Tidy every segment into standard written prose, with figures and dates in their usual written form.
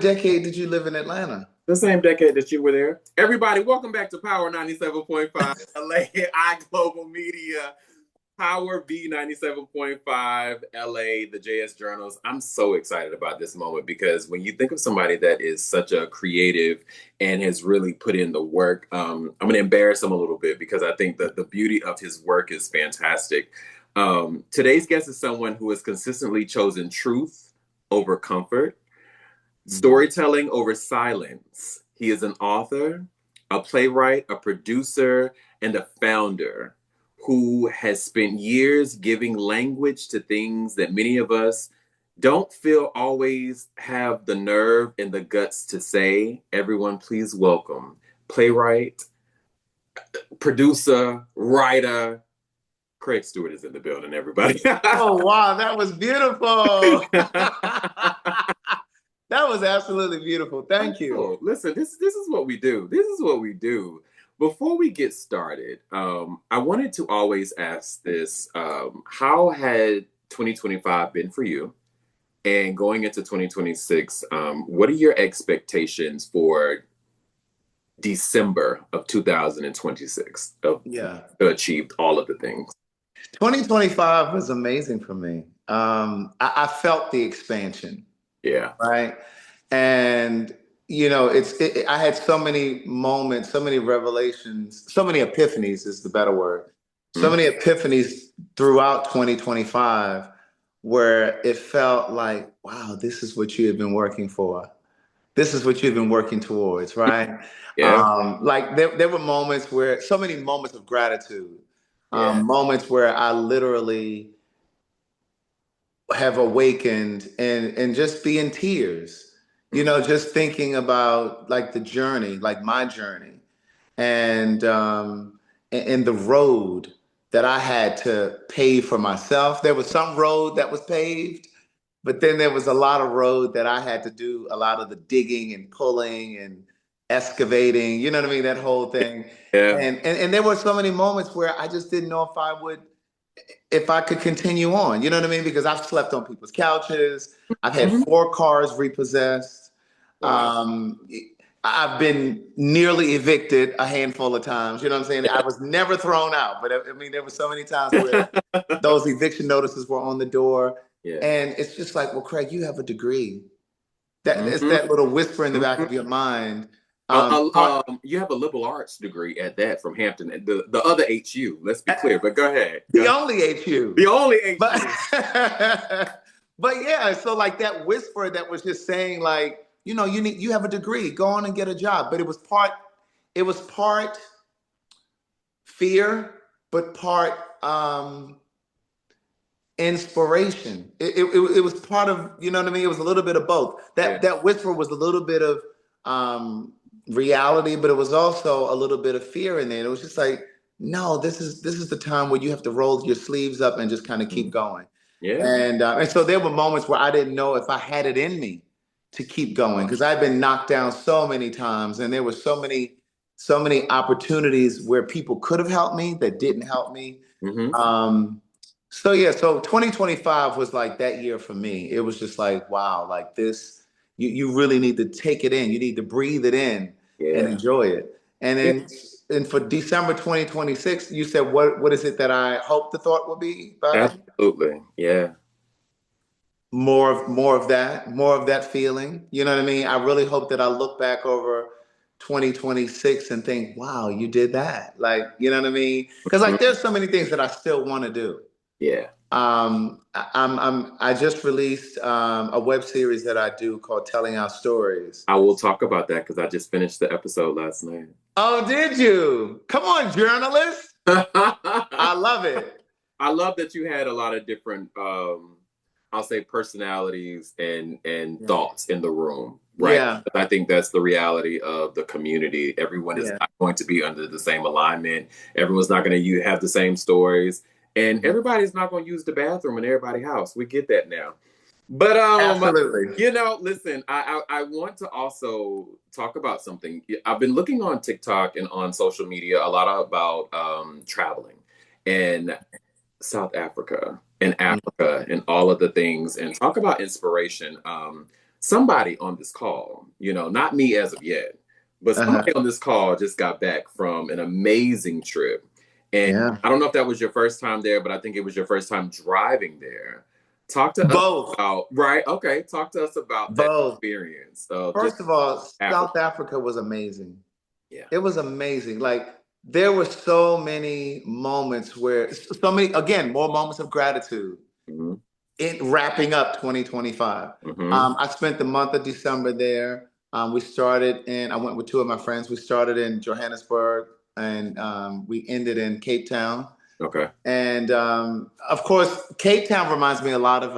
decade did you live in Atlanta? The same decade that you were there. Everybody, welcome back to Power 97.5 LA iGlobal Media. Power B 97.5 LA, the JS Journals. I'm so excited about this moment because when you think of somebody that is such a creative and has really put in the work, I'm going to embarrass him a little bit because I think that the beauty of his work is fantastic. Today's guest is someone who has consistently chosen truth over comfort, storytelling over silence. He is an author, a playwright, a producer, and a founder who has spent years giving language to things that many of us don't feel always have the nerve and the guts to say. Everyone, please welcome playwright, producer, writer, Craig Stewart is in the building, everybody. Oh, wow, that was beautiful. That was absolutely beautiful. Thank you. Oh, listen, this is what we do. This is what we do. Before we get started, I wanted to always ask this: how had 2025 been for you? And going into 2026, what are your expectations for December of 2026 to achieve all of the things? 2025 was amazing for me. I felt the expansion. Yeah. Right. And, you know, I had so many moments, so many revelations, so many epiphanies is the better word. So many epiphanies throughout 2025 where it felt like, wow, this is what you have been working for. This is what you've been working towards, right? Yeah. Like there were moments where, so many moments of gratitude, moments where I literally have awakened and just be in tears, you know, just thinking about like the journey, like my journey, and the road that I had to pave for myself. There was some road that was paved, but then there was a lot of road that I had to do a lot of the digging and pulling and excavating, you know what I mean? That whole thing. Yeah. And there were so many moments where I just didn't know if I could continue on, you know what I mean? Because I've slept on people's couches. I've had 4 cars repossessed. Wow. I've been nearly evicted a handful of times. You know what I'm saying? I was never thrown out, but I mean, there were so many times where those eviction notices were on the door. Yeah. And it's just like, well, Craig, you have a degree. It's that little whisper in the back of your mind. You have a liberal arts degree at that from Hampton, the other HU. Let's be clear, but go ahead. The only HU. The only HU. But yeah, so like that whisper that was just saying like, you know, you have a degree, go on and get a job. But it was part fear, but part inspiration. It was part of, you know what I mean? It was a little bit of both. That whisper was a little bit of reality, but it was also a little bit of fear in there. It was just like, no, this is the time where you have to roll your sleeves up and just kind of keep going. Yeah. And so there were moments where I didn't know if I had it in me to keep going because I've been knocked down so many times, and there were so many opportunities where people could have helped me that didn't help me. So 2025 was like that year for me. It was just like, wow, like this. You really need to take it in. You need to breathe it in and enjoy it. And then and for December 2026, you said, what is it that I hope the thought will be? Absolutely. Yeah. More of that feeling. You know what I mean? I really hope that I look back over 2026 and think, wow, you did that. Like, you know what I mean? Because like there's so many things that I still want to do. Yeah. I just released a web series that I do called Telling Our Stories. I will talk about that because I just finished the episode last night. Oh, did you? Come on, journalist. I love it. I love that you had a lot of different, I'll say, personalities and thoughts in the room, right? Yeah. I think that's the reality of the community. Everyone is not going to be under the same alignment. Everyone's not going to have the same stories. And everybody's not going to use the bathroom in everybody's house. We get that now. But, absolutely. You know, listen, I want to also talk about something. I've been looking on TikTok and on social media a lot about traveling and South Africa and Africa and all of the things, and talk about inspiration. somebody on this call, not me as of yet, but Uh-huh. somebody on this call just got back from an amazing trip. And Yeah. I don't know if that was your first time there, but I think it was your first time driving there. Talk to us Both. about, right? Okay. Talk to us about that Both. experience of just First of all, Africa. South Africa was amazing. Yeah. It was amazing. Like there were so many moments where so many again, more moments of gratitude Hmm. in wrapping up 2025. Hmm. I spent the month of December there. We started and I went with two of my friends. We started in Johannesburg and we ended in Cape Town. Okay. And of course, Cape Town reminds me a lot of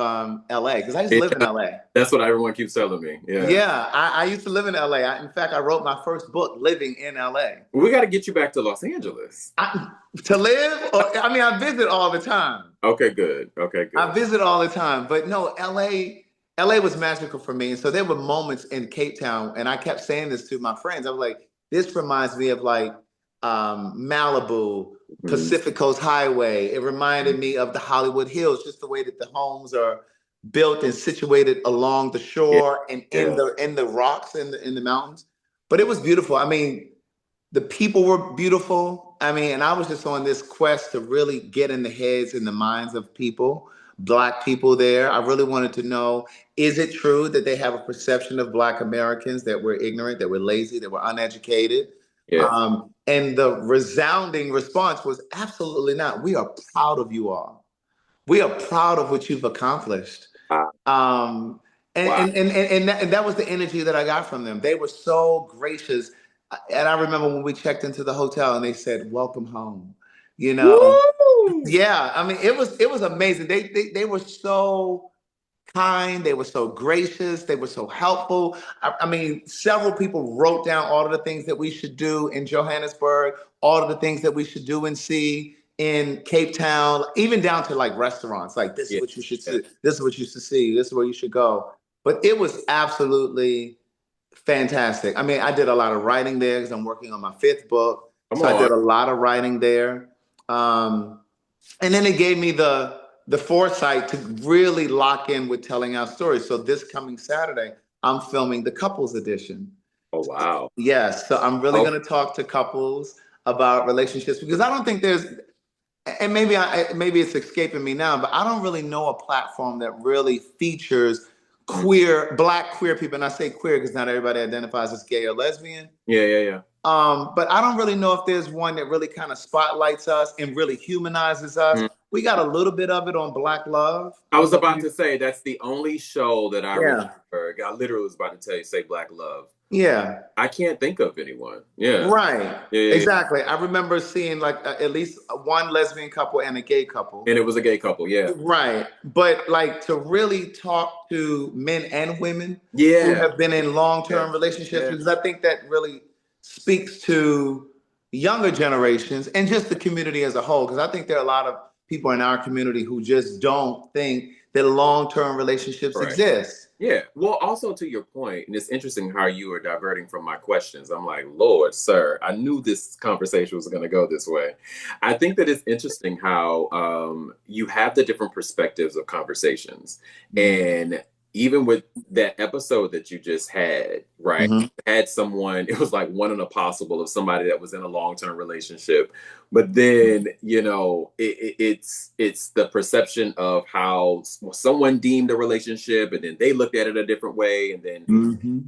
LA because I used to live in LA. That's what everyone keeps telling me. Yeah. Yeah, I used to live in LA. In fact, I wrote my first book living in LA. We got to get you back to Los Angeles. To live? I mean, I visit all the time. Okay, good. Okay, I good. visit all the time. But no, LA was magical for me. And so there were moments in Cape Town, and I kept saying this to my friends. I was like, this reminds me of like Malibu, Mhm. Pacific Coast Highway. It reminded me of the Hollywood Hills, just the way that the homes are built and situated along the Yeah, shore and yeah, in the rocks in the mountains. But it was beautiful. I mean, the people were beautiful. I mean, and I was just on this quest to really get in the heads and the minds of people, Black people there. I really wanted to know, is it true that they have a perception of Black Americans that we're ignorant, that we're lazy, that we're uneducated? yeah. And the resounding response was absolutely not. We are proud of you all. We are proud of what you've accomplished. Wow. Um, Wow. and that was the energy that I got from them. They were so gracious. And I remember when we checked into the hotel and they said, "Welcome home." You know, Woo! yeah. I mean, it was amazing. They were so kind. They were so gracious. They were so helpful. I mean, several people wrote down all of the things that we should do in Johannesburg, all of the things that we should do and see in Cape Town, even down to like restaurants. Like this is Yeah, what you should yeah. see. This is what you should see. This is where you should go. But it was absolutely fantastic. I mean, I did a lot of writing there because I'm working on my fifth book. Come So I on. did a lot of writing there. Um, and then it gave me the foresight to really lock in with telling our stories. So this coming Saturday, I'm filming the couples edition. Oh, wow. Yes, so I'm really Oh, going to talk to couples about relationships because I don't think there's, and maybe it's escaping me now, but I don't really know a platform that really features mm. Black queer people. And I say queer because not everybody identifies as gay or lesbian. Yeah, yeah, yeah. But I don't really know if there's one that really kind of spotlights us and really humanizes us. Mm. We got a little bit of it on Black Love. I was about to say that's the only show that I Yeah, remember. I literally was about to tell you, say Black Love. yeah, I can't think of anyone. Yeah. right. Yeah, yeah, yeah. Exactly. I remember seeing like at least one lesbian couple and a gay couple. And it was a gay couple. Yeah. Right. But like to really talk to men and women who Yeah. have been in Yeah. long-term relationships, Yeah. because I think that really speaks to younger generations and just the community as a whole. Because I think there are a lot of people in our community who just don't think that long-term relationships Correct. exist. Yeah. Well, also to your point, and it's interesting how you were diverting from my questions. I'm like, Lord, sir, I knew this conversation was going to go this way. I think that it's interesting how you have the different perspectives of conversations. And even with that episode that you just had, right? Mhm. Had someone, it was like one in a possible of somebody that was in a long-term relationship. But then, it's the perception of how someone deemed a relationship, and then they looked at it a different way, and then Mhm.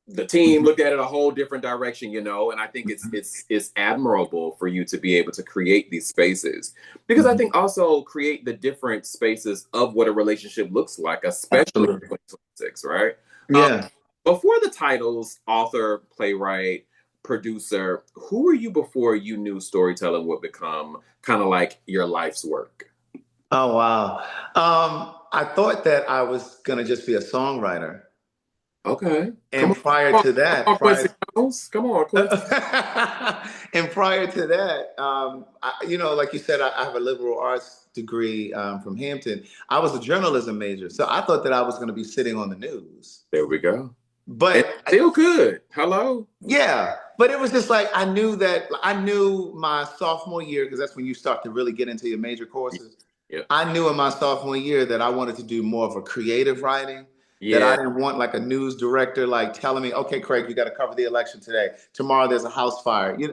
the team Mhm. looked at it a whole different direction, and I think it's admirable for you to be able to create these spaces, because I Mhm. think also create the different spaces of what a relationship looks like, especially in Absolutely. 2026, right? um, Yeah. Before the titles, author, playwright, producer, who were you before you knew storytelling would become kind of like your life's work? Oh wow. I thought that I was gonna just be a songwriter. Okay. And prior Come to on, that, Quincy Jones. Come on, Quincy. and prior to that, like you said, I have a liberal arts degree from Hampton. I was a journalism major, so I thought that I was going to be sitting on the news. There we go. And But still good. Hello. yeah, but it was just like I knew my sophomore year because that's when you start to really get into your major courses. Yeah. I knew in my sophomore year that I wanted to do more of a creative writing. that I Yeah. didn't want like a news director like telling me, okay, Craig, you got to cover the election today. Tomorrow there's a house fire. Yeah.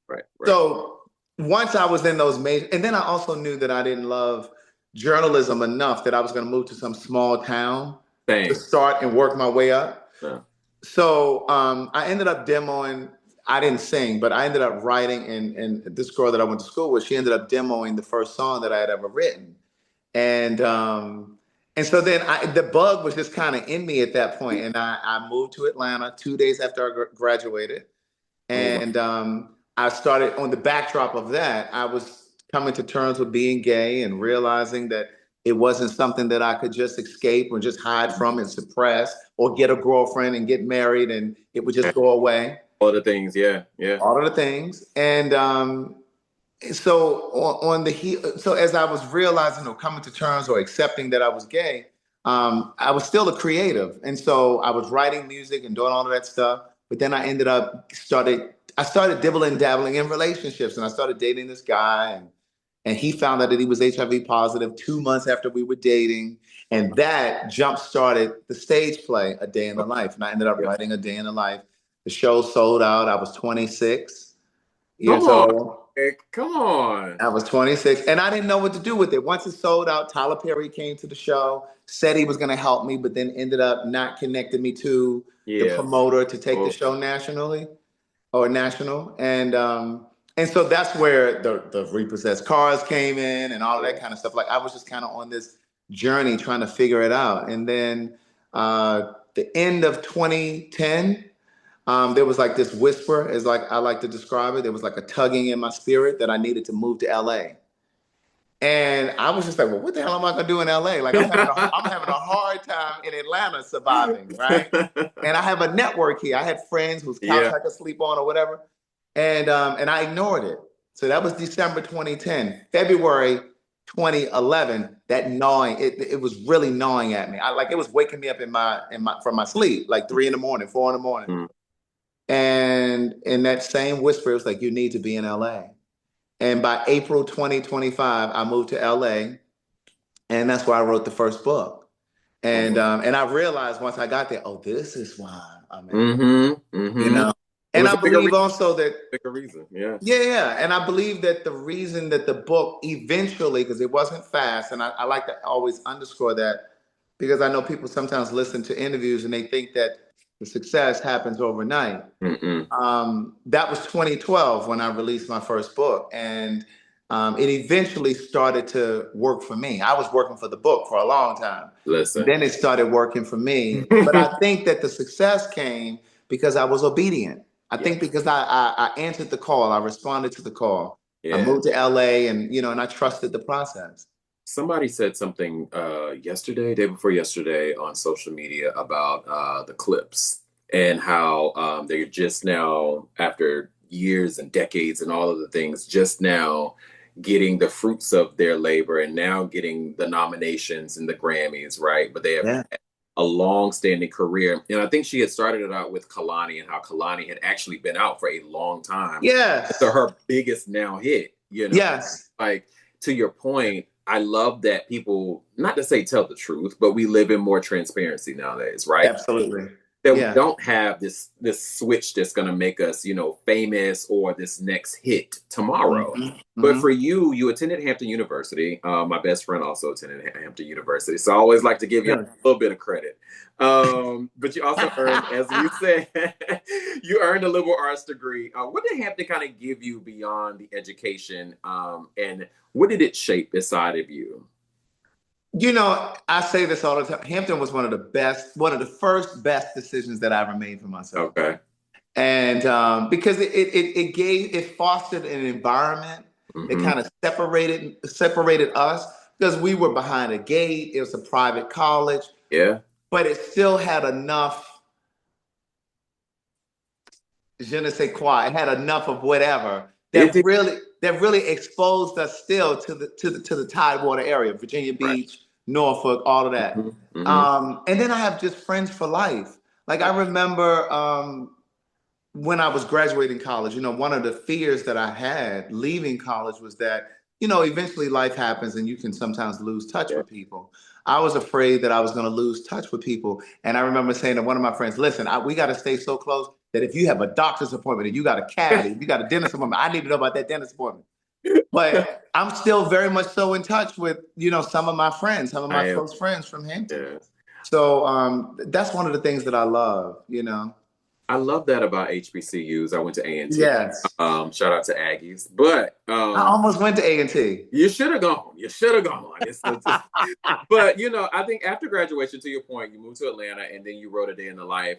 Right. Right. So once I was in those major, and then I also knew that I didn't love journalism enough that I was going to move to some small town to Same. start and work my way up. Yeah. So I ended up demoing. I didn't sing, but I ended up writing. And this girl that I went to school with, she ended up demoing the first song that I had ever written. And so then the bug was just kind of in me at that point, and I moved to Atlanta 2 days after I graduated, Oh, wow. and I started on the backdrop of that. I was coming to terms with being gay and realizing that it wasn't something that I could just escape or just hide from and suppress or get a girlfriend and get married and it would just go away. All the things. Yeah. Yeah. All of the things. And so so as I was realizing or coming to terms or accepting that I was gay, I was still a creative. And so I was writing music and doing all of that stuff. But then I ended up I started dibbling dabbling in relationships and I started dating this guy and he found out that he was HIV positive 2 months after we were dating. And that jump started the stage play, A Day in the Life. And I ended up Yeah. writing A Day in the Life. The show sold out. I was 26 Come years on. old. Come on. I was 26 and I didn't know what to do with it. Once it sold out, Tyler Perry came to the show, said he was going to help me, but then ended up not connecting me to the Yeah. promoter to take the Oh, show national. And so that's where the repossessed cars came in and all of that kind of stuff. Like I was just kind of on this journey trying to figure it out. And then the end of 2010, there was like this whisper, as like I like to describe it. There was like a tugging in my spirit that I needed to move to LA. And I was just like, well, what the hell am I gonna do in LA? Like I'm having a hard time in Atlanta surviving, right? And I have a network here. I had friends whose couch Yeah. I could sleep on or whatever. And I ignored it. So that was December 2010. February 2011, that gnawing, it was really gnawing at me. I like it was waking me up from my sleep, like 3 in the morning, 4 in the morning. Mm. And in that same whisper, it was like, you need to be in LA. And by April 2025, I moved to LA. And that's where I wrote the first book. And I realized once I got there, oh, this is why I'm in LA, Mm-hmm. you Mm-hmm. know? It And was I a bigger believe reason. also that, Bigger reason. Yeah. yeah. And I believe that the reason that the book eventually, because it wasn't fast, and I like to always underscore that because I know people sometimes listen to interviews and they think that the success happens overnight. Mm-mm. That was 2012 when I released my first book. And it eventually started to work for me. I was working for the book for a long time. And Listen. then it started working for me. But I think that the success came because I was obedient. I Yeah. think because I answered the call, I responded to the call. I Yeah. moved to LA and I trusted the process. Somebody said something yesterday, day before yesterday, on social media about the clips and how they're just now, after years and decades and all of the things, just now getting the fruits of their labor and now getting the nominations and the Grammys, right? But they have Yeah. a long-standing career. And I think she had started it out with Kalani and how Kalani had actually been out for a long time. Yes. So her biggest now hit, Yes. like, to your point, I love that people, not to say tell the truth, but we live in more transparency nowadays, right? Absolutely. That we Yeah. don't have this switch that's going to make us, famous or this next hit tomorrow. Mhm. But Mhm. for you, you attended Hampton University. My best friend also attended Hampton University, so I always like to give you a Yeah. little bit of credit. But you also earned, as you said, you earned a liberal arts degree. What did Hampton kind of give you beyond the education, and what did it shape inside of you? I say this all the time. Hampton was one of the first best decisions that I ever made for myself. Okay. And because it fostered an environment that Mm-hmm. kind of separated us because we were behind a gate. It was a private college, Yeah. but it still had enough je ne sais quoi. It had enough of whatever It did. that really exposed us still to the Tidewater area, Virginia Right. Beach, Norfolk, all of that. Mm-hmm. Mm-hmm. And then I have just friends for life. Like I remember when I was graduating college, one of the fears that I had leaving college was that you know, eventually life happens and you can sometimes lose touch with people. I was afraid that I was going to lose touch with people. And I remember saying to one of my friends, listen, we got to stay so close that if you have a doctor's appointment and you got a cavity, you got a dentist appointment, I need to know about that dentist appointment. But I'm still very much so in touch with, you know, some of my friends, some of my close friends from Hampton. Yeah. So that's one of the things that I love, you know. I love that about HBCUs. I went to A&T. Yes. Shout out to Aggies. But I almost went to A&T. You should have gone. You should have gone. But, you know, I think after graduation, to your point, you moved to Atlanta and then you wrote A Day in the Life.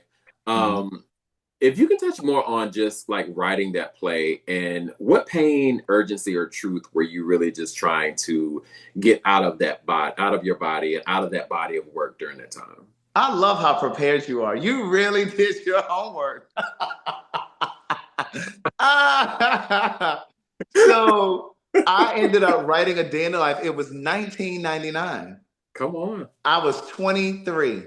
If you can touch more on just like writing that play and what pain, urgency, or truth were you really just trying to get out of that body, out of your body and out of that body of work during that time? I love how prepared you are. You really did your homework. So I ended up writing A Day in the Life. It was 1999. Come on. I was 23.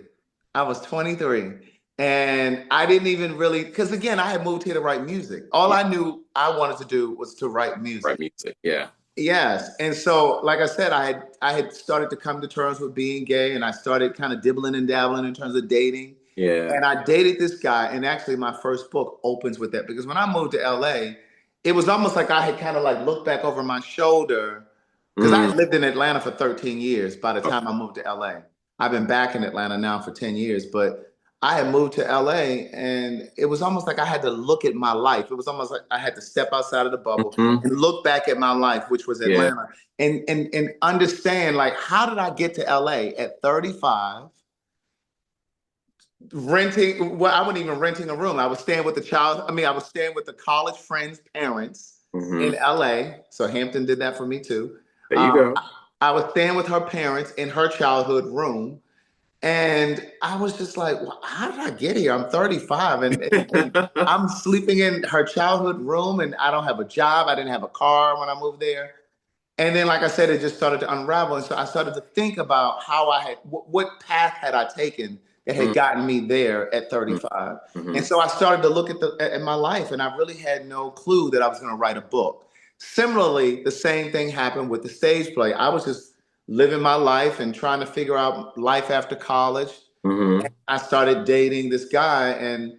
And I didn't even really, because again, I had moved here to write music. All I knew I wanted to do was to write music. Write music, yeah. Yes. And so, like I said, I had started to come to terms with being gay, and I started kind of dibbling and dabbling in terms of dating. Yeah. And I dated this guy, and actually my first book opens with that, because when I moved to LA, it was almost like I had kind of like looked back over my shoulder, because I had lived in Atlanta for 13 years by the time I moved to LA. I've been back in Atlanta now for 10 years, but I had moved to LA, and it was almost like I had to look at my life. It was almost like I had to step outside of the bubble and look back at my life, which was Atlanta, and understand, like, how did I get to LA at 35? Renting, well, I wasn't even renting a room. I was staying with I was staying with the college friend's parents in LA. So Hampton did that for me too. There you go. I was staying with her parents in her childhood room. And I was just like, well, how did I get here? I'm 35 and I'm sleeping in her childhood room, and I don't have a job. I didn't have a car when I moved there. And then, like I said, it just started to unravel. And so I started to think about how what path had I taken that had gotten me there at 35. And so I started to look at my life, and I really had no clue that I was going to write a book. Similarly, the same thing happened with the stage play. I was just living my life and trying to figure out life after college. I started dating this guy, and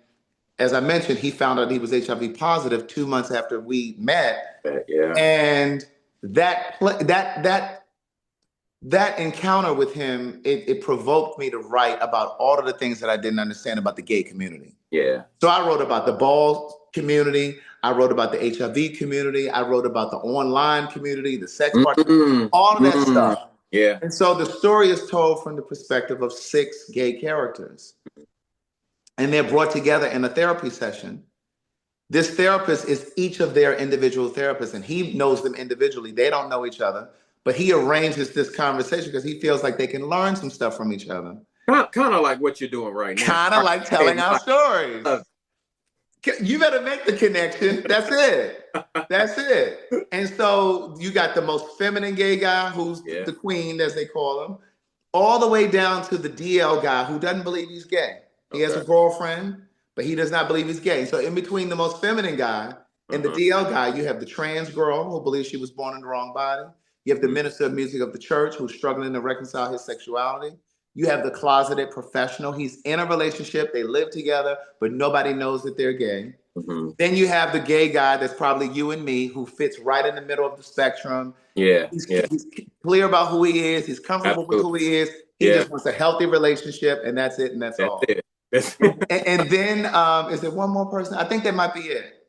as I mentioned, he found out he was HIV positive 2 months after we met. And that encounter with him, it provoked me to write about all of the things that I didn't understand about the gay community. So I wrote about the ball community. I wrote about the HIV community. I wrote about the online community, the sex part, all of that stuff. And so the story is told from the perspective of 6 gay characters. And they're brought together in a therapy session. This therapist is each of their individual therapists, and he knows them individually. They don't know each other, but he arranges this conversation because he feels like they can learn some stuff from each other. Kind of like what you're doing right now. Kind of like telling our stories. You better make the connection. That's it. That's it. And so you got the most feminine gay guy, who's the queen, as they call him, all the way down to the DL guy who doesn't believe he's gay. He has a girlfriend, but he does not believe he's gay. So in between the most feminine guy and the DL guy, you have the trans girl who believes she was born in the wrong body. You have the minister of music of the church who's struggling to reconcile his sexuality. You have the closeted professional. He's in a relationship. They live together, but nobody knows that they're gay. Then you have the gay guy that's probably you and me, who fits right in the middle of the spectrum. He's clear about who he is. He's comfortable with who he is. He just wants a healthy relationship, and that's it, and that's all. And then is there one more person? I think that might be it.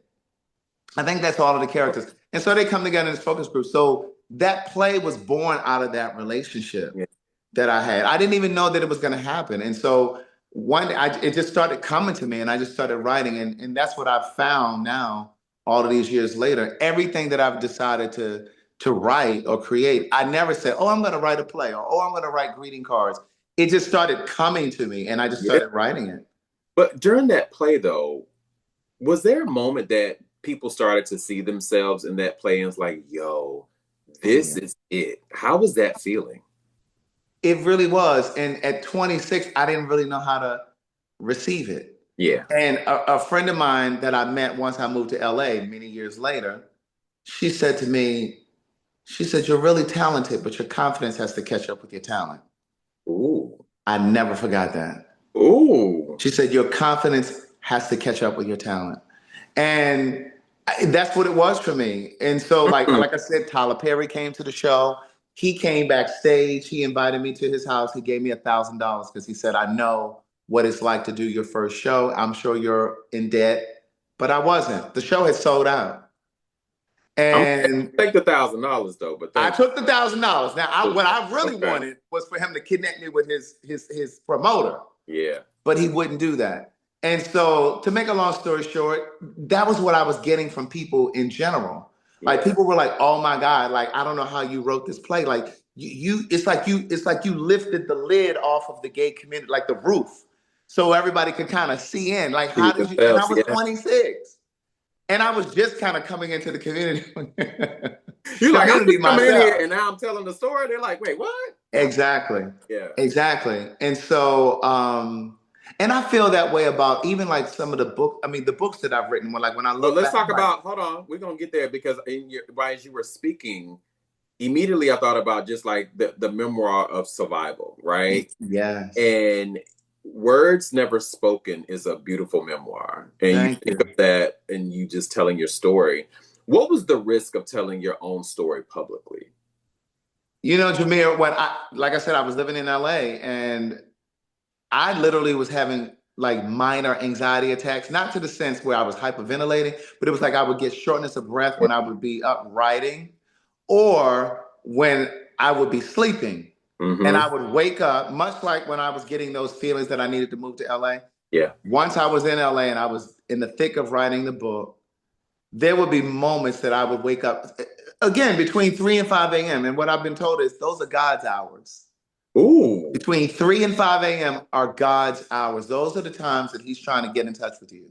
I think that's all of the characters. And so they come together in this focus group. So that play was born out of that relationship that I had. I didn't even know that it was going to happen. And so one day it just started coming to me, and I just started writing. And that's what I've found now, all of these years later. Everything that I've decided to write or create, I never said, oh, I'm going to write a play, or oh, I'm going to write greeting cards. It just started coming to me, and I just started writing it. But during that play, though, was there a moment that people started to see themselves in that play and was like, yo, this is it? How was that feeling? It really was. And at 26, I didn't really know how to receive it. And a friend of mine that I met once I moved to LA many years later, she said to me, She said, "You're really talented, but your confidence has to catch up with your talent." Ooh. I never forgot that. Ooh. She said, "Your confidence has to catch up with your talent." And that's what it was for me. And so, Mm. like I said, Tyler Perry came to the show. He came backstage. He invited me to his house. He gave me $1,000 because he said, "I know what it's like to do your first show. I'm sure you're in debt." But I wasn't. The show had sold out. I'm And gonna take the $1,000 though, but I thank took the $1,000. Now, you. what I really Okay. wanted was for him to connect me with his promoter, Yeah. but he wouldn't do that. And so, to make a long story short, that was what I was getting from people in general. Like Yeah. people were like, "Oh my God, like I don't know how you wrote this play. Like it's like you lifted the lid off of the gay community, like the roof, so everybody could kind of see in. Like, See how did you?" And I themselves. was Yeah. 26, and I was just kind of coming into the community, You're like, I'm community just coming in here myself. and now I'm telling the story. They're like, wait, what? Exactly. Yeah. Exactly. And so, and I feel that way about even like some of the the books that I've written, when I Well, look let's back, talk I'm like, about, hold on, we're gonna get there because right as you were speaking, immediately I thought about just like the memoir of survival, right? yes, And Words Never Spoken is a beautiful memoir. And you thank think of you. that and you just telling your story. What was the risk of telling your own story publicly? You know, Jameer, like I said, I was living in LA and I literally was having like minor anxiety attacks, not to the sense where I was hyperventilating, but it was like I would get shortness of breath when I would be up writing or when I would be sleeping. And Mm-hmm. I would wake up, much like when I was getting those feelings that I needed to move to LA. Yeah. Once I was in LA and I was in the thick of writing the book, there would be moments that I would wake up again between 3 and 5 a.m. And what I've been told is those are God's hours. Ooh. Between 3 and 5 a.m. are God's hours. Those are the times that He's trying to get in touch with you.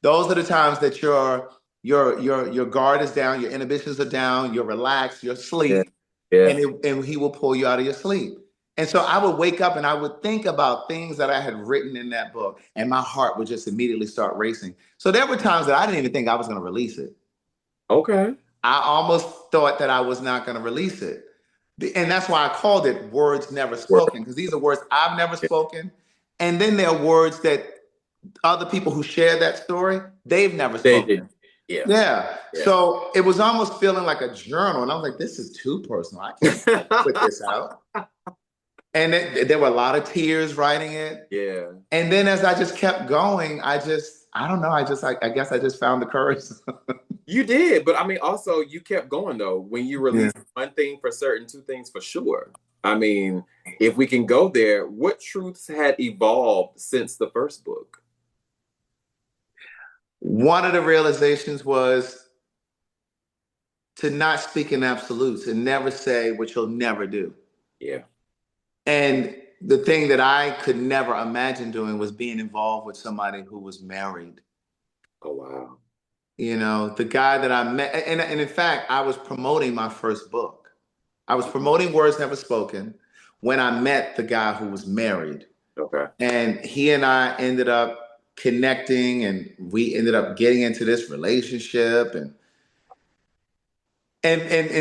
Those are the times that your guard is down, your inhibitions are down, you're relaxed, you're Yeah. asleep, Yeah. and He will pull you out of your sleep. And so I would wake up and I would think about things that I had written in that book, and my heart would just immediately start racing. So there were times that I didn't even think I was going to release it. Okay. I almost thought that I was not going to release it. And that's why I called it Words Never Word. Spoken, because these are words I've never spoken. And then there are words that other people who share that story, they've never They did. spoken. Yeah. Yeah. Yeah. So it was almost feeling like a journal. And I was like, this is too personal. I can't put this out. And there were a lot of tears writing it. Yeah. And then as I just kept going, I don't know. I guess I just found the courage. You did, but I mean, also you kept going though. When you Yeah. released one thing for certain, two things for sure. I mean, if we can go there, what truths had evolved since the first book? One of the realizations was to not speak in absolutes and never say what you'll never do. Yeah. And the thing that I could never imagine doing was being involved with somebody who was married. Oh wow. You know, the guy that I met, and in fact, I was promoting my first book. I was promoting Words Never Spoken when I met the guy who was married. Okay. And he and I ended up connecting and we ended up getting into this relationship and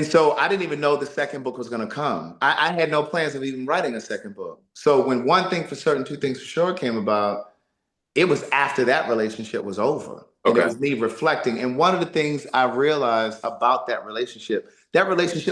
so I didn't even know the second book was going to come. I had no plans of even writing a second book. So when One Thing for Certain, Two Things for Sure came about, it was after that relationship was over. And it Okay. was me reflecting. And one of the things I realized about that relationship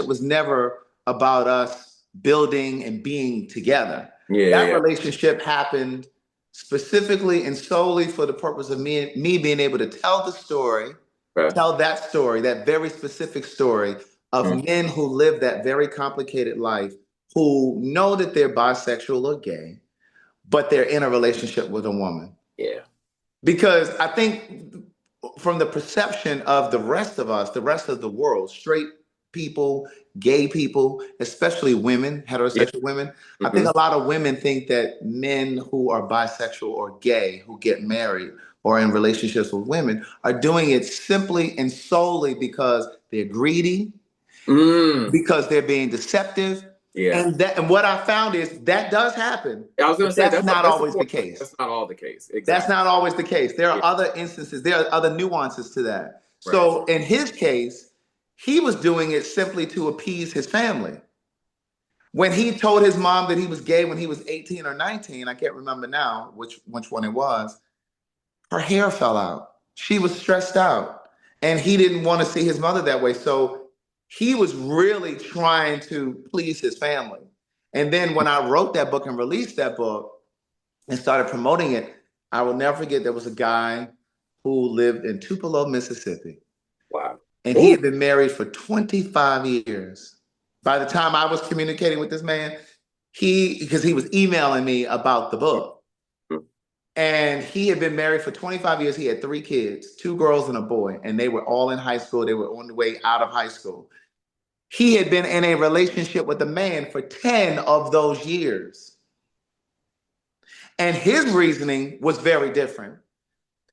was never about us building and being together. Yeah. That Yeah. relationship happened specifically and solely for the purpose of me being able to tell the story, Okay. tell that story, that very specific story Mm. of men who live that very complicated life, who know that they're bisexual or gay, but they're in a relationship with a woman. Yeah. Because I think from the perception of the rest of us, the rest of the world, straight people, gay people, especially women, Yeah. heterosexual women, I think Hmm. a lot of women think that men who are bisexual or gay, who get married or in relationships with women, are doing it simply and solely because they're greedy, Mm. because they're being deceptive. Yeah. And what I found is that does happen, I was gonna but say that's that's a not that's a always the point. case. That's not all the case. That's Exactly. not always the case. There are Yeah. other instances, there are other nuances to that. Right. So in his case, he was doing it simply to appease his family. When he told his mom that he was gay when he was 18 or 19, I can't remember now which one it was, her hair fell out. She was stressed out. And he didn't want to see his mother that way. So he was really trying to please his family. And then when I wrote that book and released that book and started promoting it, I will never forget there was a guy who lived in Tupelo, Mississippi. Wow. And he had been married for 25 years. By the time I was communicating with this man, because he was emailing me about the book. And he had been married for 25 years. He had 3 kids, 2 girls and a boy, and they were all in high school. They were on the way out of high school. He had been in a relationship with a man for 10 of those years. And his reasoning was very different.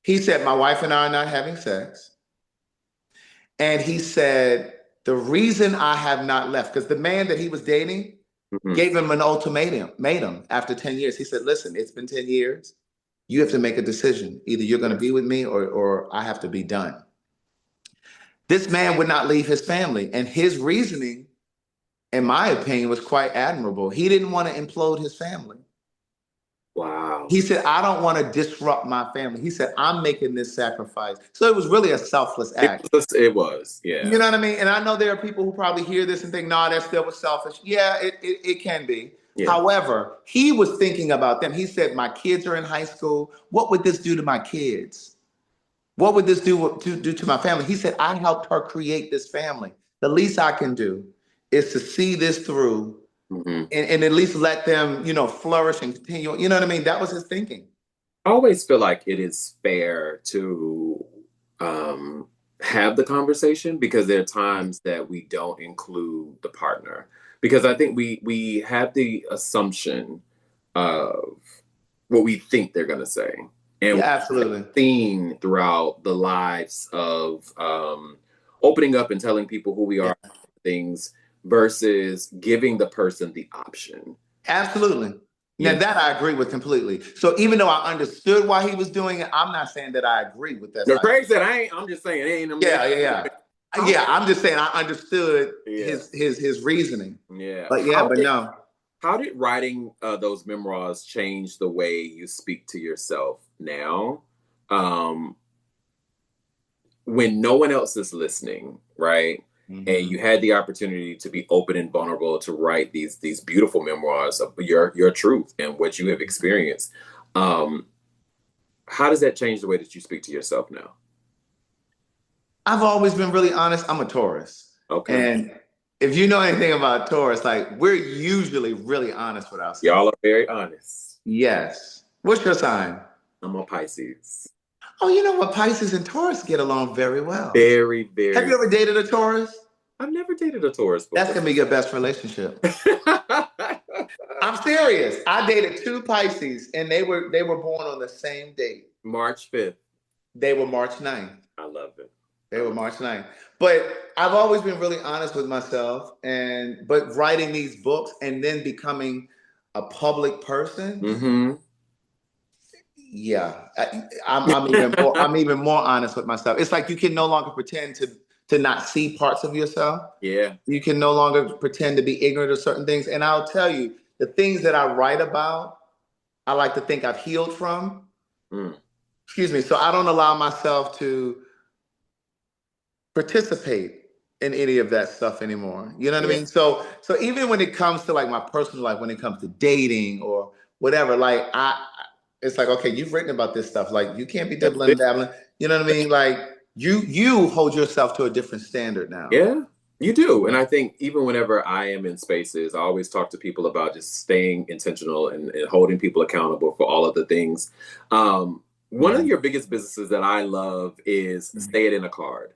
He said, my wife and I are not having sex. And he said, the reason I have not left, because the man that he was dating gave him an ultimatum after 10 years. He said, listen, it's been 10 years. You have to make a decision. Either you're going to be with me or I have to be done. This man would not leave his family. And his reasoning, in my opinion, was quite admirable. He didn't want to implode his family. Wow. He said, I don't want to disrupt my family. He said, I'm making this sacrifice. So it was really a selfless act. It was, yeah. You know what I mean? And I know there are people who probably hear this and think, no, that still was selfish. Yeah, it can be. Yeah. However, he was thinking about them. He said, my kids are in high school. What would this do to my kids? What would this do to my family? He said, I helped her create this family. The least I can do is to see this through and at least let them, flourish and continue. You know what I mean? That was his thinking. I always feel like it is fair to have the conversation, because there are times that we don't include the partner, because I think we have the assumption of what we think they're going to say. And absolutely seen throughout the lives of opening up and telling people who we are, things, versus giving the person the option. Absolutely. Now that I agree with completely. So even though I understood why he was doing it, I'm not saying that I agree with that. No, Craig said I'm just saying it ain't. Yeah. I'm just saying I understood his reasoning. Yeah. But no. How did writing those memoirs change the way you speak to yourself now? When no one else is listening, right? And you had the opportunity to be open and vulnerable to write these beautiful memoirs of your truth and what you have experienced. How does that change the way that you speak to yourself now? I've always been really honest. I'm a Taurus. Okay. And if you know anything about Taurus, like, we're usually really honest with ourselves. Y'all are very honest. Yes. What's your sign? I'm a Pisces. Oh, you know what? Pisces and Taurus get along very well. Very, very. Have you ever dated a Taurus? I've never dated a Taurus before. That's going to be your best relationship. I'm serious. I dated 2 Pisces, and they were born on the same date. March 5th. They were March 9th. I love it. They were March 9th. But I've always been really honest with myself, but writing these books and then becoming a public person. Yeah, I'm even more honest with myself. It's like you can no longer pretend to not see parts of yourself. Yeah. You can no longer pretend to be ignorant of certain things. And I'll tell you, the things that I write about, I like to think I've healed from. Excuse me. So I don't allow myself to participate in any of that stuff anymore. You know what I mean? So even when it comes to like my personal life, when it comes to dating or whatever, like it's like, okay, you've written about this stuff. Like, you can't be dibbling and dabbling. You know what I mean? Like, you hold yourself to a different standard now. Yeah, you do. And I think even whenever I am in spaces, I always talk to people about just staying intentional and holding people accountable for all of the things. One of your biggest businesses that I love is Say It in a Card.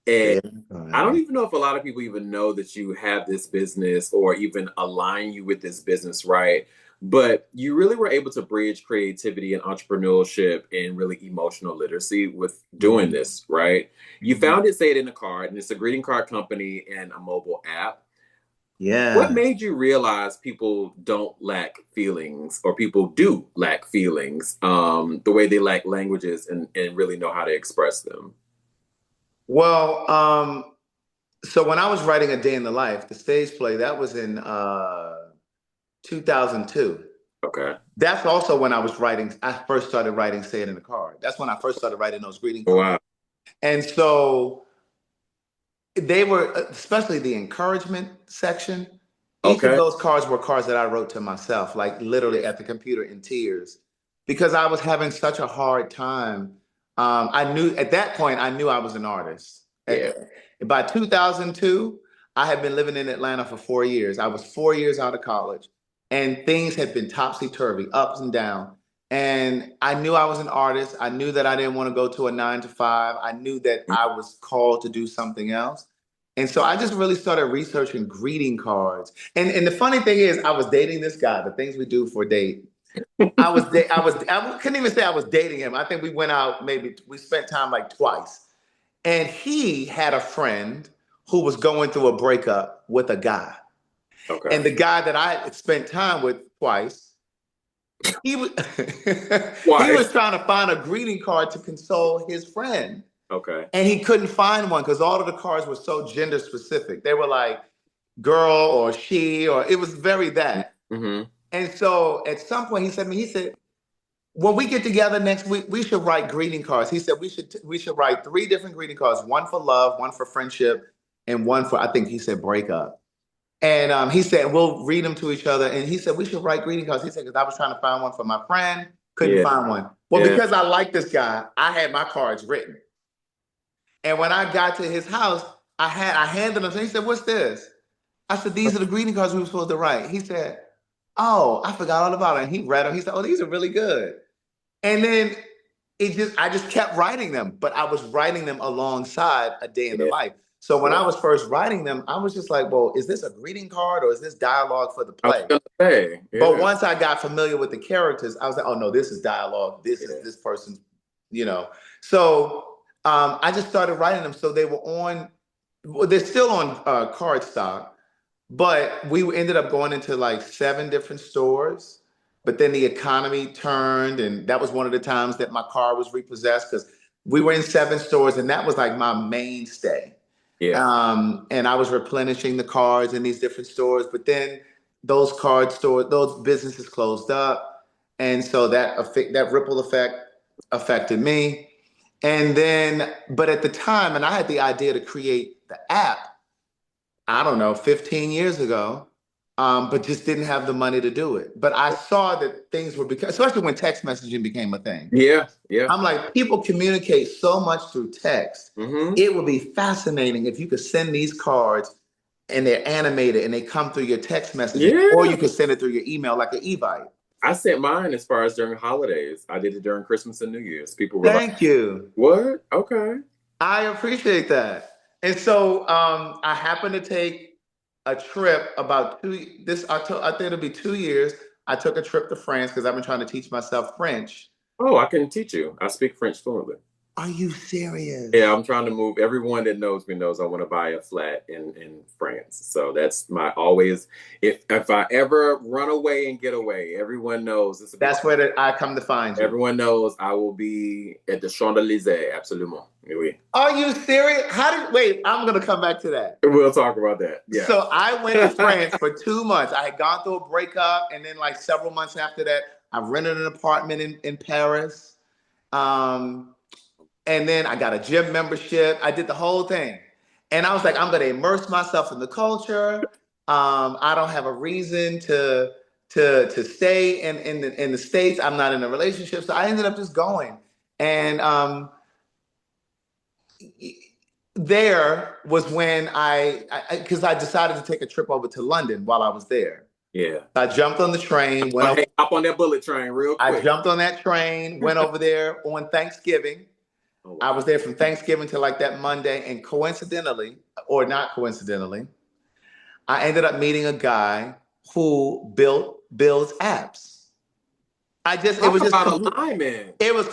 And I don't even know if a lot of people even know that you have this business or even align you with this business, right? But you really were able to bridge creativity and entrepreneurship and really emotional literacy with doing this, right? You founded Say It in a Card, and it's a greeting card company and a mobile app. Yeah. What made you realize people don't lack feelings, or people do lack feelings, the way they lack languages and really know how to express them? Well, So when I was writing A Day in the Life, the stage play, that was in 2002. Okay. That's also when I first started writing Say It in the Card. That's when I first started writing those greeting cards. Wow. And so they were, especially the encouragement section, each of Okay. those cards were cards that I wrote to myself, like literally at the computer in tears, because I was having such a hard time. I knew at that point, I knew I was an artist. Yeah. By 2002, I had been living in Atlanta for 4 years. I was 4 years out of college, and things had been topsy-turvy, ups and down. And I knew I was an artist. I knew that I didn't want to go to a 9 to 5. I knew that I was called to do something else. And so I just really started researching greeting cards. And the funny thing is, I was dating this guy, the things we do for a date. I couldn't even say I was dating him. I think we went out, maybe we spent time like twice. And he had a friend who was going through a breakup with a guy. Okay. And the guy that I had spent time with twice, he was he Why? was trying to find a greeting card to console his friend. Okay. And he couldn't find one because all of the cards were so gender specific. They were like girl or she, or it was very that. Mm-hmm. And so at some point he said, when we get together next week, we should write greeting cards. He said we should write 3 different greeting cards, one for love, one for friendship, and one for, I think he said, breakup. And he said we'll read them to each other. And he said we should write greeting cards. He said because I was trying to find one for my friend, couldn't find one. Well, because I like this guy, I had my cards written. And when I got to his house, I handed him. He said, "What's this?" I said, "These are the greeting cards we were supposed to write." He said, "Oh, I forgot all about it." And he read them. He said, "Oh, these are really good." And then I just kept writing them, but I was writing them alongside A Day in the Life. So when I was first writing them, I was just like, well, is this a greeting card or is this dialogue for the play? But once I got familiar with the characters, I was like, oh no, this is dialogue. This is this person's, you know. So I just started writing them. So they were they're still on cardstock, but we ended up going into like 7 different stores. But then the economy turned, and that was one of the times that my car was repossessed because we were in 7 stores, and that was like my mainstay. Yeah. And I was replenishing the cards in these different stores, but then those those businesses closed up, and so that ripple effect affected me. And then, but at the time, and I had the idea to create the app, I don't know, 15 years ago. But just didn't have the money to do it. But I saw that things were especially when text messaging became a thing. Yeah, yeah. I'm like, people communicate so much through text. Mm-hmm. It would be fascinating if you could send these cards and they're animated and they come through your text messaging, or you could send it through your email like an e-bite. I sent mine as far as during holidays. I did it during Christmas and New Year's. People were Thank you. What? Okay. I appreciate that. And so I happened to take a trip about I think it'll be 2 years. I took a trip to France because I've been trying to teach myself French. Oh, I can teach you. I speak French fluently. Are you serious? Yeah, I'm trying to move. Everyone that knows me knows I want to buy a flat in France. So that's my always. If I ever run away and get away, everyone knows. That's where I come to find you. Everyone knows I will be at the Champs-Élysées. Absolument. Oui. Are you serious? Wait, I'm going to come back to that. We'll talk about that. Yeah. So I went to France for 2 months. I had gone through a breakup. And then like several months after that, I rented an apartment in Paris. And then I got a gym membership. I did the whole thing. And I was like, I'm going to immerse myself in the culture. I don't have a reason to stay in the States. I'm not in a relationship. So I ended up just going. And there was when because I decided to take a trip over to London while I was there. Yeah. I jumped on the train. Hop on that bullet train real quick. I jumped on that train, went over there on Thanksgiving. Oh, wow. I was there from Thanksgiving to like that Monday. And coincidentally, or not coincidentally, I ended up meeting a guy who builds apps. It was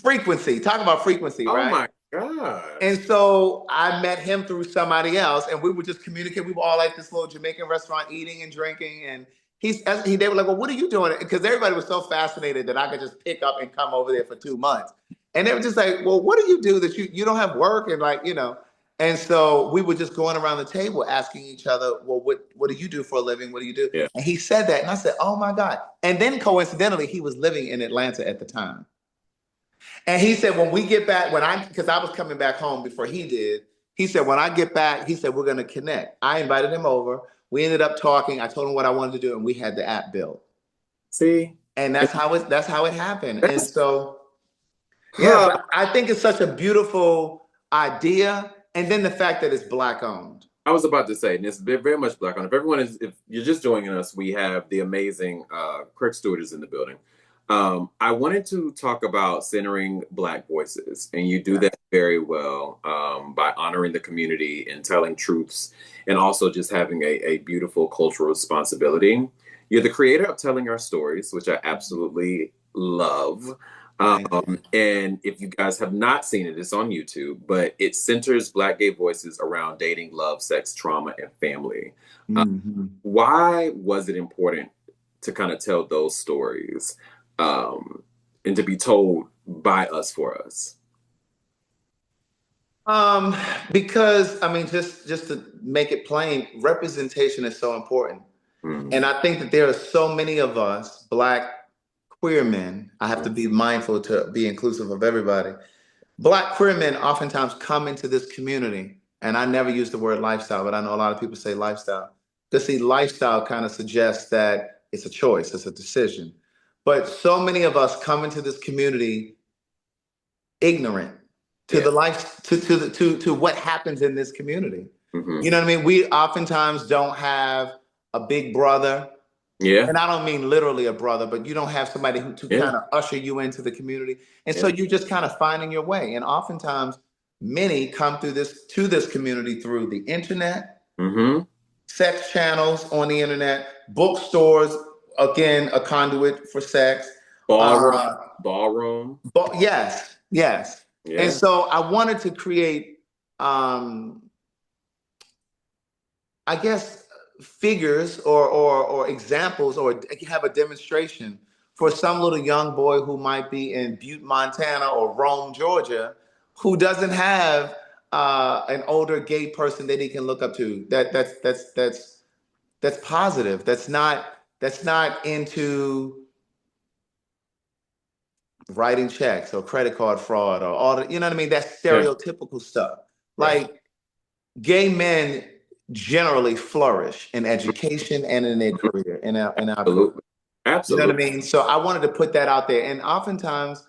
frequency. Talk about frequency, right? Oh my God. And so I met him through somebody else, and we would just communicate. We were all at this little Jamaican restaurant eating and drinking, and they were like, well, what are you doing? Because everybody was so fascinated that I could just pick up and come over there for 2 months. And they were just like, well, what do you do that you don't have work? And like, you know, And so we were just going around the table asking each other, well, what do you do for a living? What do you do? Yeah. And he said that. And I said, oh my God. And then coincidentally, he was living in Atlanta at the time. And he said, when we get back, because I was coming back home before he did, he said, when I get back, he said, we're going to connect. I invited him over. We ended up talking. I told him what I wanted to do, and we had the app built. See? And that's how it happened. And That's, so, yeah, but I think it's such a beautiful idea. And then the fact that it's Black owned. I was about to say, and it's very much Black on. If you're just joining us, we have the amazing Craig Stewart is in the building. I wanted to talk about centering Black voices, and you do that very well by honoring the community and telling truths, and also just having a beautiful cultural responsibility. You're the creator of Telling Our Stories, which I absolutely love. And if you guys have not seen it, it's on YouTube, but it centers Black gay voices around dating, love, sex, trauma, and family. Why was it important to kind of tell those stories and to be told by us for us? Because I mean, just to make it plain, representation is so important. And I think that there are so many of us, Black queer men, I have to be mindful to be inclusive of everybody. Black queer men oftentimes come into this community, and I never use the word lifestyle, but I know a lot of people say lifestyle. Because see, lifestyle kind of suggests that it's a choice, it's a decision. But so many of us come into this community ignorant to the life, to what happens in this community. You know what I mean? We oftentimes don't have a big brother. Yeah. And I don't mean literally a brother, but you don't have somebody to kind of usher you into the community. And so you're just kind of finding your way. And oftentimes many come to this community through the internet, sex channels on the internet, bookstores, again, a conduit for sex. Ballroom. Yes. Yeah. And so I wanted to create, I guess, figures or examples, or have a demonstration for some little young boy who might be in Butte, Montana, or Rome, Georgia, who doesn't have an older gay person that he can look up to. That's positive. That's not into writing checks or credit card fraud or all the, you know what I mean? That's stereotypical stuff. Like, gay men generally flourish in education and in their career, in our career. Absolutely. You know what I mean? So I wanted to put that out there. And oftentimes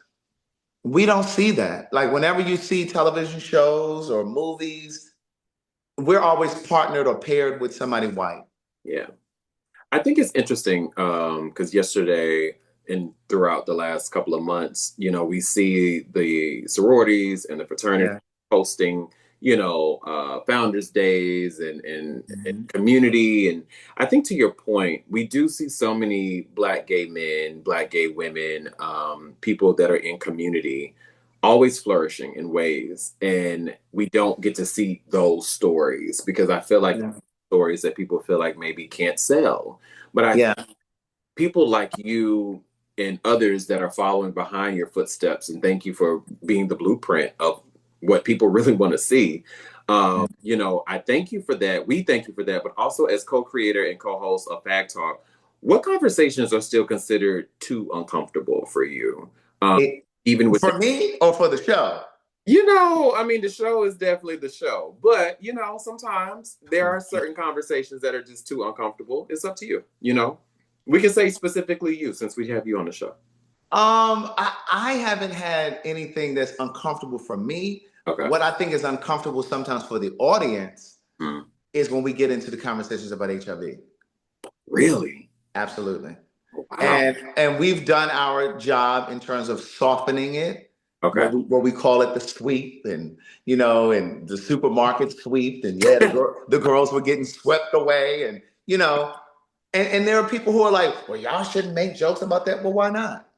we don't see that. Like, whenever you see television shows or movies, we're always partnered or paired with somebody white. Yeah. I think it's interesting because yesterday and throughout the last couple of months, we see the sororities and the fraternity posting, Founders Days and community. And I think, to your point, we do see so many Black gay men, Black gay women, people that are in community always flourishing in ways. And we don't get to see those stories because I feel like stories that people feel like maybe can't sell. But people like you and others that are following behind your footsteps, and thank you for being the blueprint of what people really want to see. I thank you for that. We thank you for that. But also, as co-creator and co-host of Phagtawlk, what conversations are still considered too uncomfortable for you? Even with for me or for the show? I mean, the show is definitely the show. But, sometimes there are certain conversations that are just too uncomfortable. It's up to you, We can say specifically you, since we have you on the show. I haven't had anything that's uncomfortable for me. Okay. What I think is uncomfortable sometimes for the audience is when we get into the conversations about HIV. Really? Absolutely. Wow. And we've done our job in terms of softening it. Okay. What we call it the sweep, and and the supermarket sweep, and the girls were getting swept away, and and there are people who are like, well, y'all shouldn't make jokes about that. Well, why not?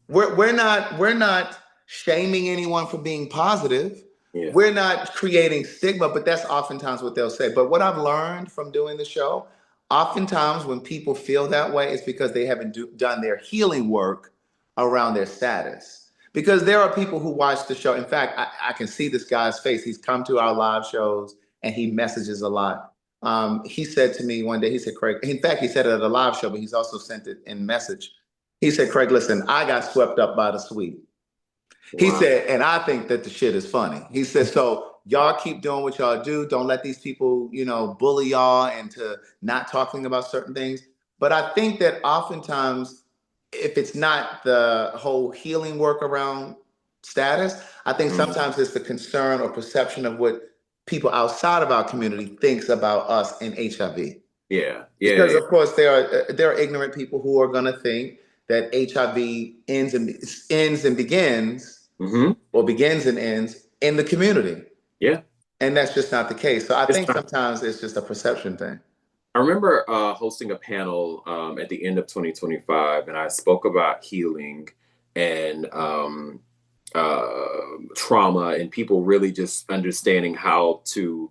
We're not shaming anyone for being positive. Yeah. We're not creating stigma, but that's oftentimes what they'll say. But what I've learned from doing the show, oftentimes when people feel that way, it's because they haven't done their healing work around their status. because there are people who watch the show. In fact, I can see this guy's face. He's come to our live shows and he messages a lot. He said to me one day, he said, Craig, in fact, he said it at a live show, but he's also sent it in message. He said, Craig, listen, I got swept up by the sweep. He said, and I think that the shit is funny. He said, so y'all keep doing what y'all do. Don't let these people, bully y'all into not talking about certain things. But I think that oftentimes, if it's not the whole healing work around status, I think sometimes it's the concern or perception of what people outside of our community thinks about us in HIV. Yeah. Because of course there are ignorant people who are going to think that HIV ends and begins, or begins and ends in the community. Yeah. And that's just not the case. So I think sometimes it's just a perception thing. I remember hosting a panel at the end of 2025, and I spoke about healing and trauma, and people really just understanding how to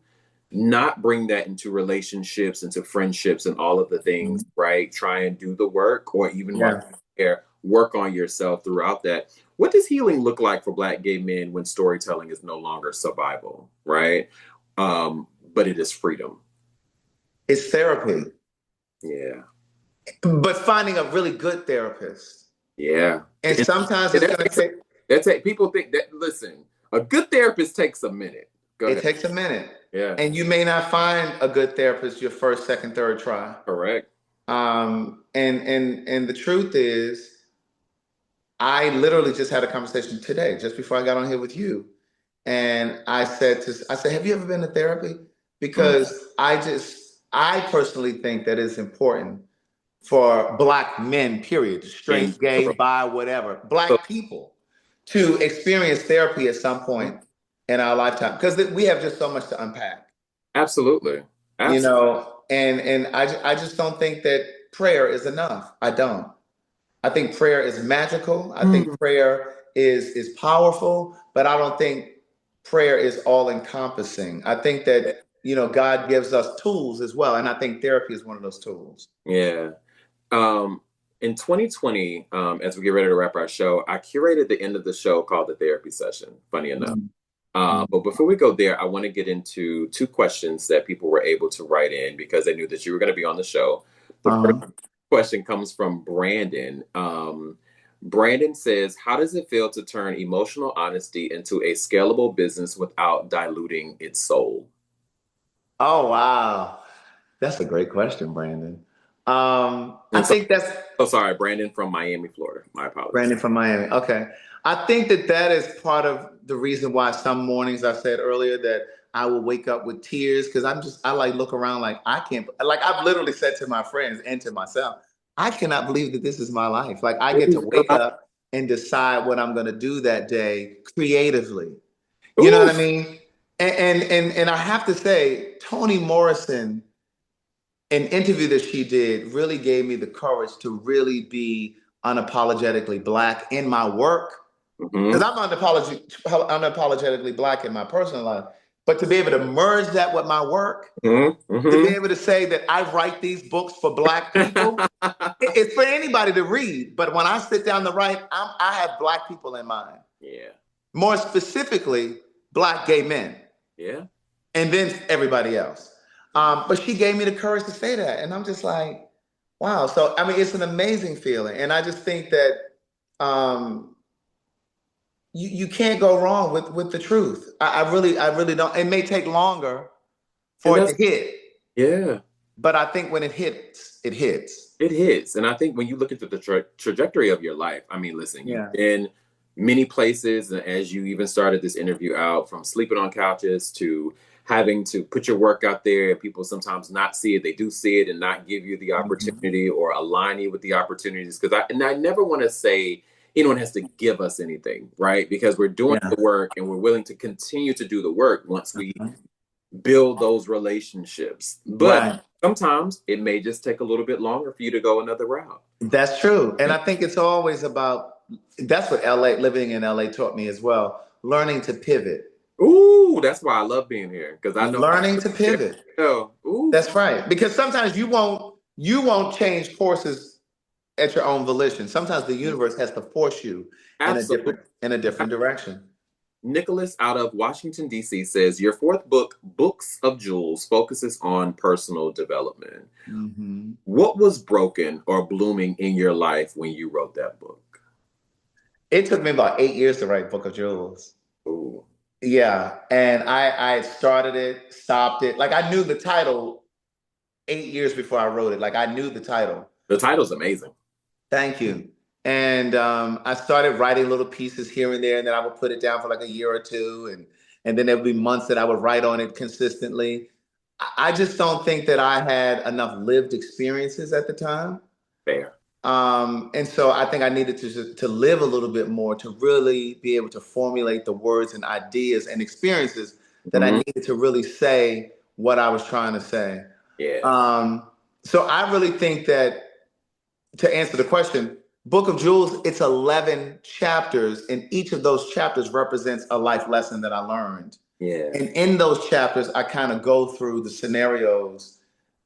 not bring that into relationships, into friendships, and all of the things, right? Try and do the work, or even work on yourself throughout that. What does healing look like for Black gay men when storytelling is no longer survival, right? But it is freedom. It's therapy. Yeah. But finding a really good therapist. Yeah. And sometimes it's going to take... People think that, listen, a good therapist takes a minute. It takes a minute. Yeah. And you may not find a good therapist your first, second, third try. Correct. And the truth is, I literally just had a conversation today, just before I got on here with you. And I said, have you ever been to therapy? Because I personally think that it's important for Black men, period, straight, gay, bi, whatever, Black people, to experience therapy at some point in our lifetime, because we have just so much to unpack. Absolutely. And I just don't think that prayer is enough. I don't. I think prayer is magical. I think prayer is powerful, but I don't think prayer is all encompassing. I think that, God gives us tools as well. And I think therapy is one of those tools. Yeah. In 2020, as we get ready to wrap our show, I curated the end of the show called the therapy session, funny enough. But before we go there, I want to get into two questions that people were able to write in because they knew that you were going to be on the show. The first question comes from Brandon. Brandon says, how does it feel to turn emotional honesty into a scalable business without diluting its soul? Oh, wow. That's a great question, Brandon. I think that's... Oh, sorry, Brandon from Miami, Florida. My apologies. Brandon from Miami. Okay. I think that is part of the reason why some mornings I said earlier that I will wake up with tears, because I look around like I've literally said to my friends and to myself, I cannot believe that this is my life. Like I get to wake up and decide what I'm going to do that day creatively. You know what I mean? And I have to say, Toni Morrison, an interview that she did really gave me the courage to really be unapologetically Black in my work. Because I'm unapologetically Black in my personal life. But to be able to merge that with my work, to be able to say that I write these books for Black people, it's for anybody to read. But when I sit down to write, I have Black people in mind. Yeah. More specifically, Black gay men. Yeah. And then everybody else. But she gave me the courage to say that. And I'm just like, wow. So, I mean, it's an amazing feeling. And I just think that you can't go wrong with the truth. I really don't. It may take longer for it to hit. Yeah. But I think when it hits, it hits. It hits. And I think when you look at the trajectory of your life, I mean, listen, you've been many places, and as you even started this interview out, from sleeping on couches to having to put your work out there, and people sometimes not see it. They do see it and not give you the opportunity or align you with the opportunities. I never want to say anyone has to give us anything, right? Because we're doing the work and we're willing to continue to do the work once we build those relationships. But sometimes it may just take a little bit longer for you to go another route. That's true. And I think it's always about, that's what living in LA taught me as well, learning to pivot. Ooh, that's why I love being here, because I know learning to pivot. Ooh. That's right. Because sometimes you won't change courses at your own volition. Sometimes the universe has to force you Absolutely. in a different direction. Nicholas out of Washington, D.C. says, your fourth book, Books of Jules, focuses on personal development. Mm-hmm. What was broken or blooming in your life when you wrote that book? It took me about 8 years to write Book of Jewels. Ooh. Yeah. And I started it, stopped it. Like I knew the title 8 years before I wrote it. Like I knew the title. The title's amazing. Thank you. And I started writing little pieces here and there, and then I would put it down for like a year or two, and then there would be months that I would write on it consistently. I just don't think that I had enough lived experiences at the time. Fair. And so I think I needed to live a little bit more to really be able to formulate the words and ideas and experiences that I needed to really say what I was trying to say. Yeah. So I really think that, to answer the question, Book of Jewels, it's 11 chapters, and each of those chapters represents a life lesson that I learned. Yeah. And in those chapters, I kind of go through the scenarios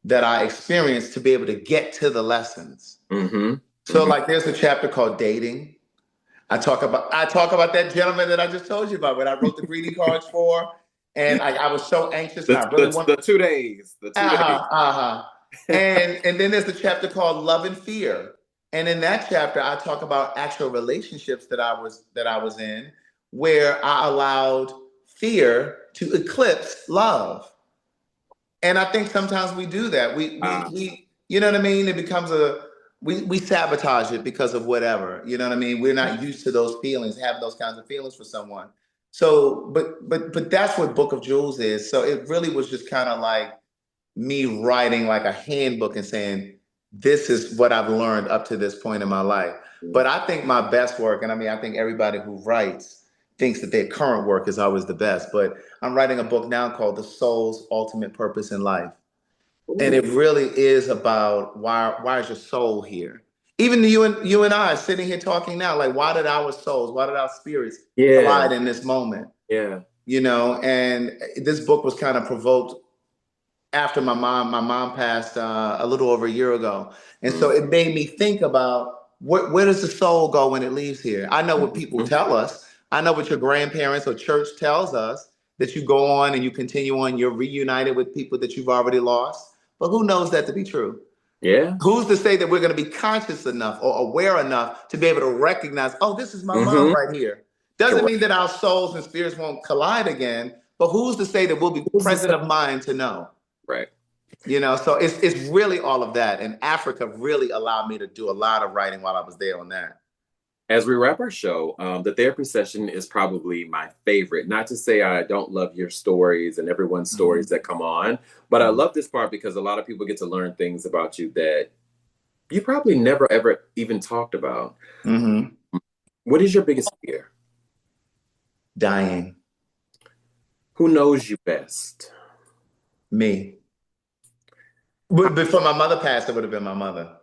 that I experienced to be able to get to the lessons. Mm-hmm. So like there's a chapter called Dating. I talk about that gentleman that I just told you about, when I wrote the greeting cards for, and I was so anxious. And I really the 2 days. The 2 days. And then there's the chapter called Love and Fear. And in that chapter, I talk about actual relationships that I was in, where I allowed fear to eclipse love. And I think sometimes we do that. We you know what I mean? It becomes we sabotage it because of whatever. You know what I mean? We're not used to those feelings, having those kinds of feelings for someone. So, but that's what Book of Jewels is. So it really was just kind of like me writing like a handbook and saying, this is what I've learned up to this point in my life. But I think my best work, and I mean, I think everybody who writes thinks that their current work is always the best, but I'm writing a book now called The Soul's Ultimate Purpose in Life. And it really is about why is your soul here? Even you and I sitting here talking now, like why did our souls, why did our spirits collide in this moment? Yeah. You know, and this book was kind of provoked after my mom passed a little over a year ago. And so it made me think about where does the soul go when it leaves here? I know what people tell us. I know what your grandparents or church tells us, that you go on and you continue on, you're reunited with people that you've already lost. But who knows that to be true? Yeah. Who's to say that we're going to be conscious enough or aware enough to be able to recognize, oh, this is my mom right here. Doesn't mean that our souls and spirits won't collide again, but who's to say that we'll be present of mind to know? Right. You know, so it's really all of that. And Africa really allowed me to do a lot of writing while I was there on that. As we wrap our show, the therapy session is probably my favorite. Not to say I don't love your stories and everyone's stories that come on, but I love this part because a lot of people get to learn things about you that you probably never, ever even talked about. What is your biggest fear? Dying. Who knows you best? Me. Before my mother passed, it would have been my mother.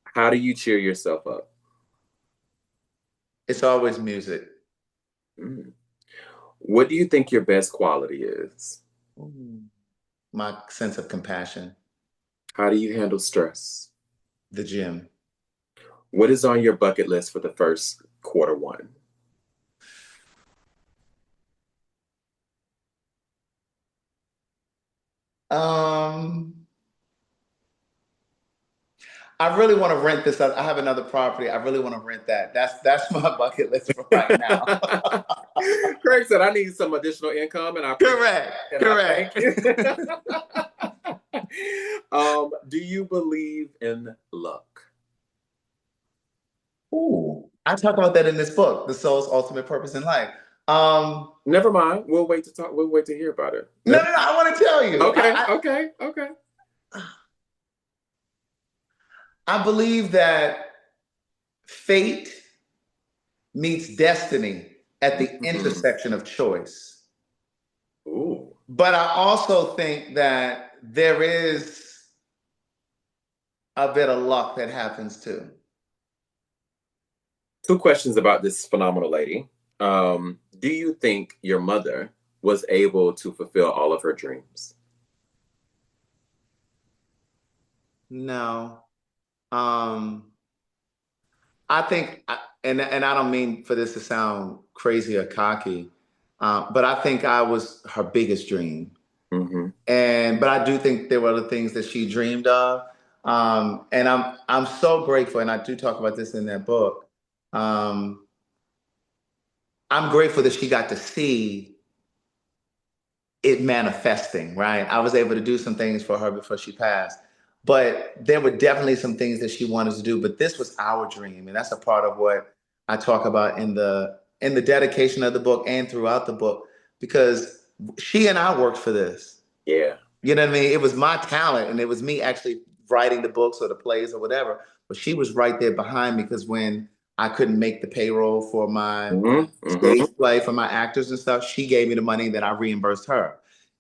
How do you cheer yourself up? It's always music. What do you think your best quality is? My sense of compassion. How do you handle stress? The gym. What is on your bucket list for the first Q1? I really want to rent this. I have another property. I really want to rent that. That's my bucket list for right now. Craig said, I need some additional income, and I correct. Do you believe in luck? Ooh, I talk about that in this book, The Soul's Ultimate Purpose in Life. Never mind. We'll wait to talk. We'll wait to hear about it. No. I want to tell you. Okay. I believe that fate meets destiny at the intersection of choice. Ooh. But I also think that there is a bit of luck that happens too. 2 questions about this phenomenal lady. Do you think your mother was able to fulfill all of her dreams? No. I think, and I don't mean for this to sound crazy or cocky, but I think I was her biggest dream. Mm-hmm. But I do think there were other things that she dreamed of. And I'm so grateful, and I do talk about this in that book. Um, I'm grateful that she got to see it manifesting, right? I was able to do some things for her before she passed. But there were definitely some things that she wanted to do. But this was our dream. And that's a part of what I talk about in the dedication of the book and throughout the book, because she and I worked for this. Yeah. You know what I mean? It was my talent and it was me actually writing the books or the plays or whatever. But she was right there behind me because when I couldn't make the payroll for my Mm-hmm. Mm-hmm. stage play for my actors and stuff, she gave me the money that I reimbursed her.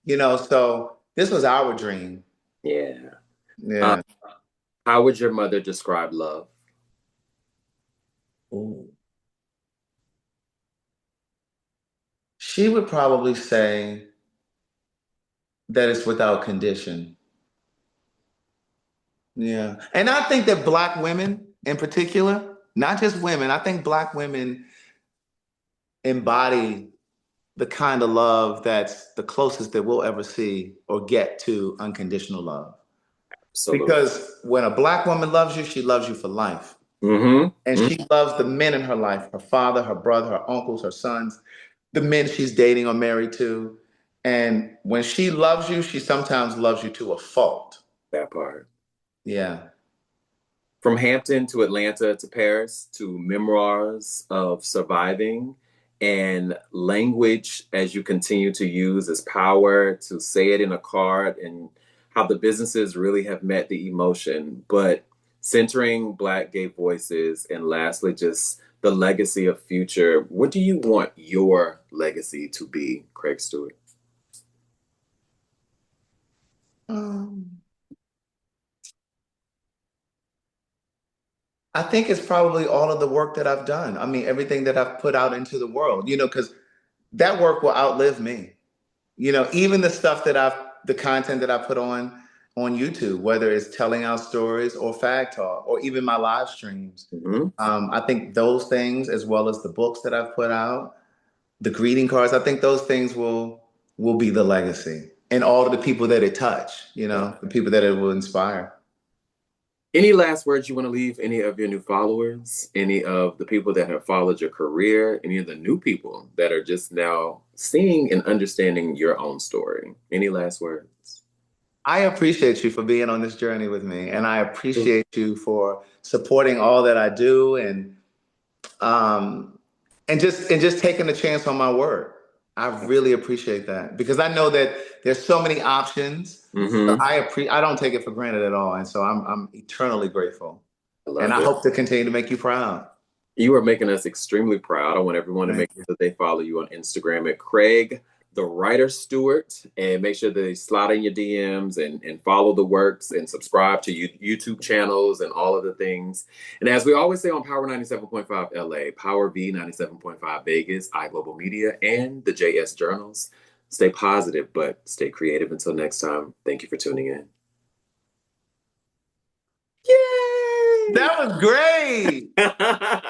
So this was our dream. Yeah. Uh, Yeah. how would your mother describe love? Ooh. She would probably say that it's without condition. Yeah. And I think that Black women in particular, not just women, I think Black women embody the kind of love that's the closest that we'll ever see or get to unconditional love. Absolutely. Because when a Black woman loves you, she loves you for life. And Mm-hmm. she loves the men in her life, her father, her brother, her uncles, her sons, the men she's dating or married to. And when she loves you, she sometimes loves you to a fault. That part. Yeah. From Hampton to Atlanta to Paris to memoirs of surviving and language as you continue to use as power to say it in a card and how the businesses really have met the emotion, but centering Black gay voices. And lastly, just the legacy of future. What do you want your legacy to be, Craig Stewart? Um, I think it's probably all of the work that I've done. I mean, everything that I've put out into the world, because that work will outlive me. Even the content that I put on YouTube, whether it's telling our stories or Phagtawlk or even my live streams. Mm-hmm. I think those things, as well as the books that I've put out, the greeting cards, I think those things will be the legacy and all of the people that it touch, the people that it will inspire. Any last words you want to leave any of your new followers, any of the people that have followed your career, any of the new people that are just now seeing and understanding your own story? Any last words? I appreciate you for being on this journey with me, and I appreciate you for supporting all that I do um, and just taking a chance on my word. I really appreciate that because I know that there's so many options. So Mm-hmm. I don't take it for granted at all, and so I'm eternally grateful, I and love I it. hope to continue to make you proud. You are making us extremely proud. I want everyone to Thank make you. sure that they follow you on Instagram at Craig the Writer Stewart, and make sure that they slide in your DMs and follow the works and subscribe to YouTube channels and all of the things. And as we always say on Power 97.5 LA, Power V 97.5 Vegas, iGlobal Media, and the JS Journals, stay positive, but stay creative. Until next time, thank you for tuning in. That was great. Yay!